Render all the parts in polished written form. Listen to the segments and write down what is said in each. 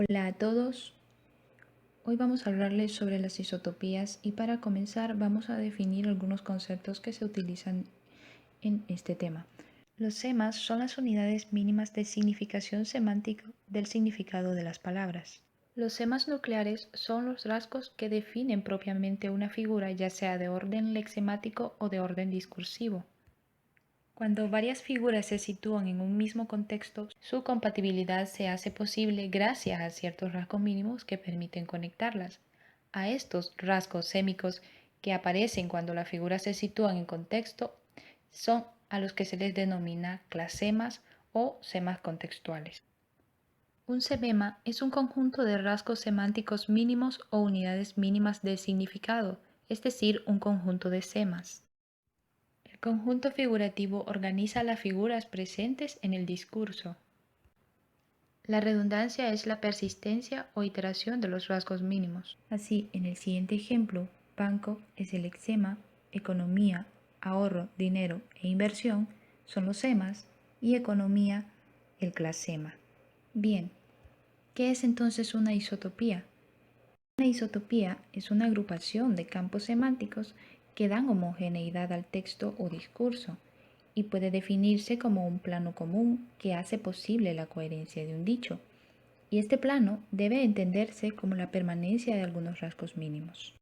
Hola a todos, hoy vamos a hablarles sobre las isotopías y para comenzar vamos a definir algunos conceptos que se utilizan en este tema. Los semas son las unidades mínimas de significación semántica del significado de las palabras. Los semas nucleares son los rasgos que definen propiamente una figura, ya sea de orden lexemático o de orden discursivo. Cuando varias figuras se sitúan en un mismo contexto, su compatibilidad se hace posible gracias a ciertos rasgos mínimos que permiten conectarlas. A estos rasgos sémicos que aparecen cuando las figuras se sitúan en contexto son a los que se les denomina clasemas o semas contextuales. Un semema es un conjunto de rasgos semánticos mínimos o unidades mínimas de significado, es decir, un conjunto de semas. El conjunto figurativo organiza las figuras presentes en el discurso. La redundancia es la persistencia o iteración de los rasgos mínimos. Así, en el siguiente ejemplo, banco es el lexema, economía, ahorro, dinero e inversión son los semas y economía el clasema. Bien, ¿qué es entonces una isotopía? Una isotopía es una agrupación de campos semánticos que dan homogeneidad al texto o discurso y puede definirse como un plano común que hace posible la coherencia de un dicho. Y este plano debe entenderse como la permanencia de algunos rasgos mínimos.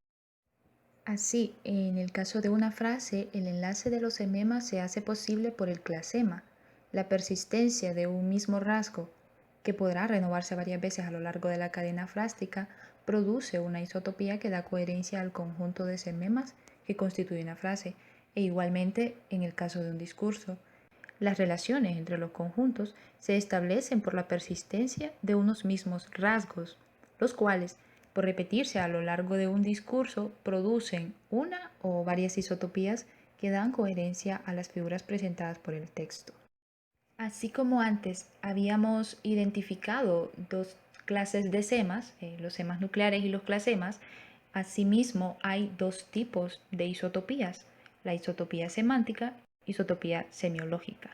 Así, en el caso de una frase, el enlace de los sememas se hace posible por el clasema, la persistencia de un mismo rasgo, que podrá renovarse varias veces a lo largo de la cadena frástica, produce una isotopía que da coherencia al conjunto de sememas que constituye una frase, e igualmente en el caso de un discurso. Las relaciones entre los conjuntos se establecen por la persistencia de unos mismos rasgos, los cuales, por repetirse a lo largo de un discurso, producen una o varias isotopías que dan coherencia a las figuras presentadas por el texto. Así como antes habíamos identificado dos clases de semas, los semas nucleares y los clasemas, asimismo hay dos tipos de isotopías, la isotopía semántica y isotopía semiológica.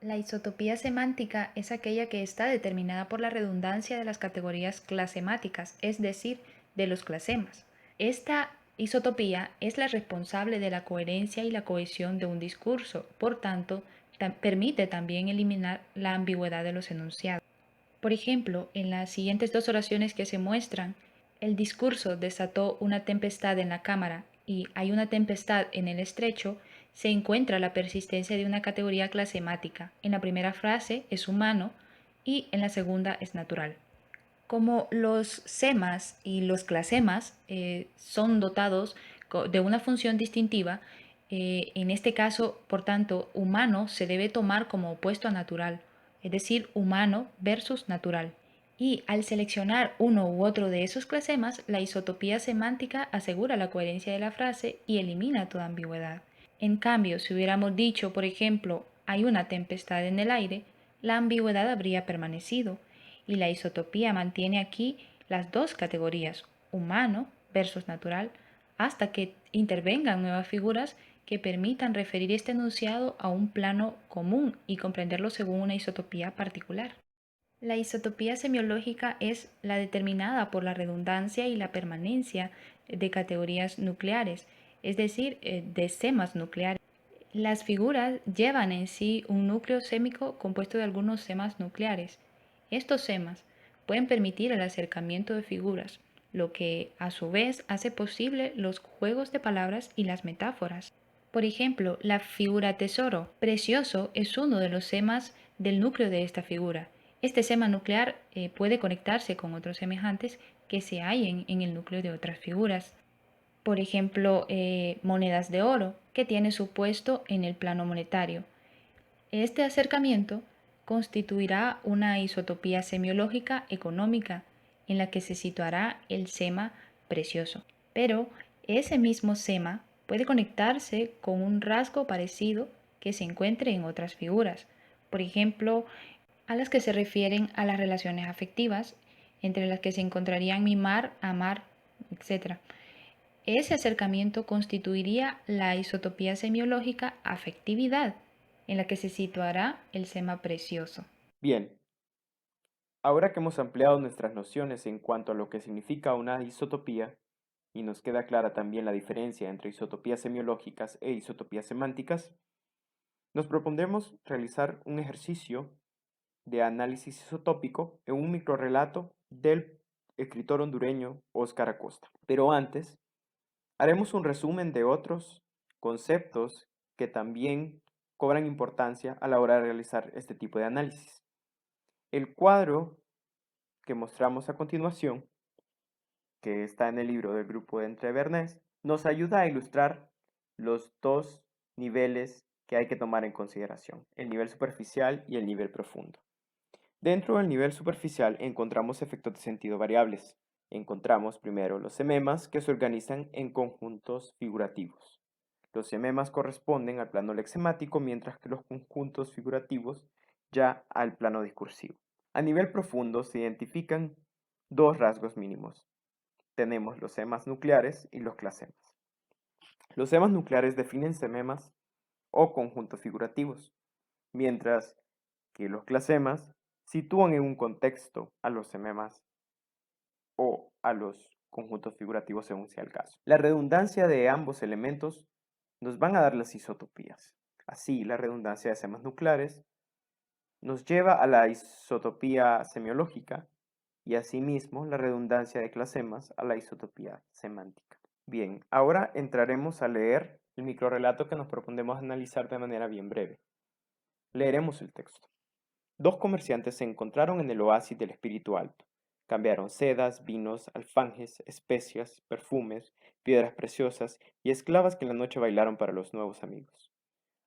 La isotopía semántica es aquella que está determinada por la redundancia de las categorías clasemáticas, es decir, de los clasemas. Esta isotopía es la responsable de la coherencia y la cohesión de un discurso, por tanto, permite también eliminar la ambigüedad de los enunciados. Por ejemplo, en las siguientes dos oraciones que se muestran, el discurso desató una tempestad en la cámara y hay una tempestad en el estrecho, se encuentra la persistencia de una categoría clasemática. En la primera frase es humano y en la segunda es natural. Como los semas y los clasemas son dotados de una función distintiva, en este caso, por tanto, humano se debe tomar como opuesto a natural, es decir, humano versus natural. Y al seleccionar uno u otro de esos clasemas, la isotopía semántica asegura la coherencia de la frase y elimina toda ambigüedad. En cambio, si hubiéramos dicho, por ejemplo, hay una tempestad en el aire, la ambigüedad habría permanecido y la isotopía mantiene aquí las dos categorías, humano versus natural, hasta que intervengan nuevas figuras que permitan referir este enunciado a un plano común y comprenderlo según una isotopía particular. La isotopía semiológica es la determinada por la redundancia y la permanencia de categorías nucleares, es decir, de semas nucleares. Las figuras llevan en sí un núcleo sémico compuesto de algunos semas nucleares. Estos semas pueden permitir el acercamiento de figuras, lo que a su vez hace posible los juegos de palabras y las metáforas. Por ejemplo, la figura tesoro, precioso, es uno de los semas del núcleo de esta figura. Este sema nuclear puede conectarse con otros semejantes que se hallen en el núcleo de otras figuras. Por ejemplo, monedas de oro, que tiene su puesto en el plano monetario. Este acercamiento constituirá una isotopía semiológica económica en la que se situará el sema precioso. Pero ese mismo sema puede conectarse con un rasgo parecido que se encuentre en otras figuras, por ejemplo, a las que se refieren a las relaciones afectivas, entre las que se encontrarían mimar, amar, etc. Ese acercamiento constituiría la isotopía semiológica afectividad, en la que se situará el sema precioso. Bien, Ahora que hemos ampliado nuestras nociones en cuanto a lo que significa una isotopía, y nos queda clara también la diferencia entre isotopías semiológicas e isotopías semánticas, nos propondremos realizar un ejercicio de análisis isotópico en un microrrelato del escritor hondureño Óscar Acosta. Pero antes, haremos un resumen de otros conceptos que también cobran importancia a la hora de realizar este tipo de análisis. El cuadro que mostramos a continuación, que está en el libro del grupo de Entre Bernés, nos ayuda a ilustrar los dos niveles que hay que tomar en consideración, el nivel superficial y el nivel profundo. Dentro del nivel superficial encontramos efectos de sentido variables. Encontramos primero los sememas que se organizan en conjuntos figurativos. Los sememas corresponden al plano lexemático, mientras que los conjuntos figurativos ya al plano discursivo. A nivel profundo se identifican dos rasgos mínimos. Tenemos los semas nucleares y los clasemas. Los semas nucleares definen sememas o conjuntos figurativos, mientras que los clasemas sitúan en un contexto a los sememas o a los conjuntos figurativos según sea el caso. La redundancia de ambos elementos nos van a dar las isotopías. Así, la redundancia de semas nucleares nos lleva a la isotopía semiológica y asimismo la redundancia de clasemas a la isotopía semántica. Bien, ahora entraremos a leer el microrrelato que nos proponemos analizar de manera bien breve. Leeremos el texto. Dos comerciantes se encontraron en el oasis del Espíritu Alto. Cambiaron sedas, vinos, alfanjes, especias, perfumes, piedras preciosas y esclavas que en la noche bailaron para los nuevos amigos.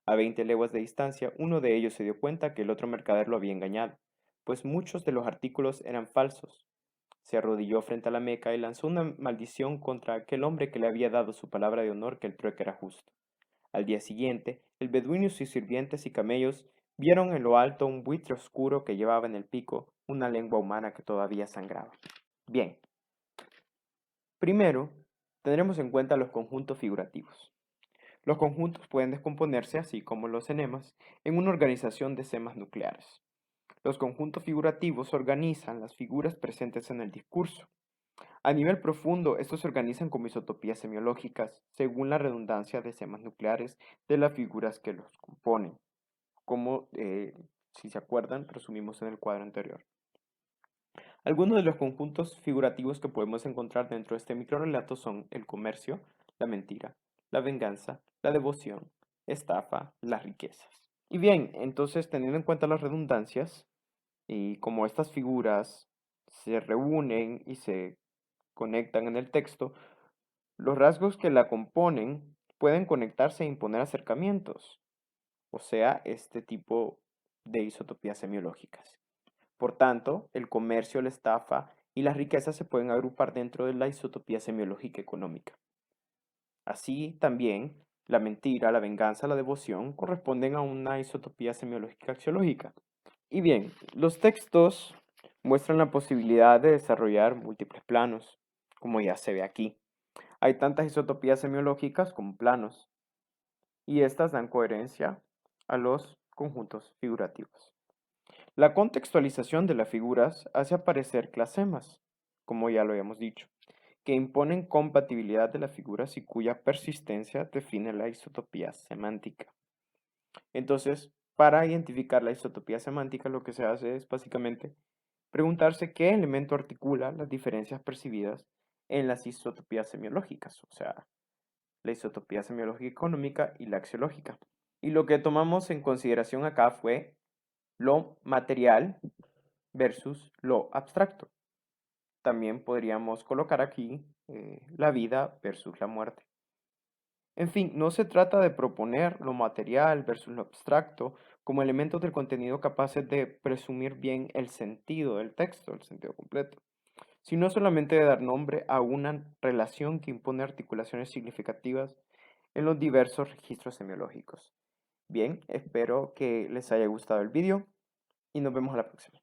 A 20 leguas de distancia, uno de ellos se dio cuenta que el otro mercader lo había engañado, pues muchos de los artículos eran falsos. Se arrodilló frente a la Meca y lanzó una maldición contra aquel hombre que le había dado su palabra de honor que el trueque era justo. Al día siguiente, el beduino y sus sirvientes y camellos vieron en lo alto un buitre oscuro que llevaba en el pico una lengua humana que todavía sangraba. Bien, primero tendremos en cuenta los conjuntos figurativos. Los conjuntos pueden descomponerse, así como los enemas, en una organización de semas nucleares. Los conjuntos figurativos organizan las figuras presentes en el discurso. A nivel profundo, estos se organizan como isotopías semiológicas, según la redundancia de semas nucleares de las figuras que los componen, como, si se acuerdan, resumimos en el cuadro anterior. Algunos de los conjuntos figurativos que podemos encontrar dentro de este microrrelato son el comercio, la mentira, la venganza, la devoción, estafa, las riquezas. Y bien, entonces teniendo en cuenta las redundancias, y como estas figuras se reúnen y se conectan en el texto, los rasgos que la componen pueden conectarse e imponer acercamientos, o sea, este tipo de isotopías semiológicas. Por tanto, el comercio, la estafa y las riquezas se pueden agrupar dentro de la isotopía semiológica económica. Así también, la mentira, la venganza, la devoción corresponden a una isotopía semiológica axiológica. Y bien, los textos muestran la posibilidad de desarrollar múltiples planos, como ya se ve aquí. Hay tantas isotopías semiológicas como planos, y estas dan coherencia a los conjuntos figurativos. La contextualización de las figuras hace aparecer clasemas, como ya lo habíamos dicho, que imponen compatibilidad de las figuras y cuya persistencia define la isotopía semántica. Entonces, para identificar la isotopía semántica, lo que se hace es básicamente preguntarse qué elemento articula las diferencias percibidas en las isotopías semiológicas, o sea, la isotopía semiológica económica y la axiológica. Y lo que tomamos en consideración acá fue lo material versus lo abstracto. También podríamos colocar aquí la vida versus la muerte. En fin, no se trata de proponer lo material versus lo abstracto como elementos del contenido capaces de presumir bien el sentido del texto, el sentido completo, sino solamente de dar nombre a una relación que impone articulaciones significativas en los diversos registros semiológicos. Bien, espero que les haya gustado el vídeo y nos vemos a la próxima.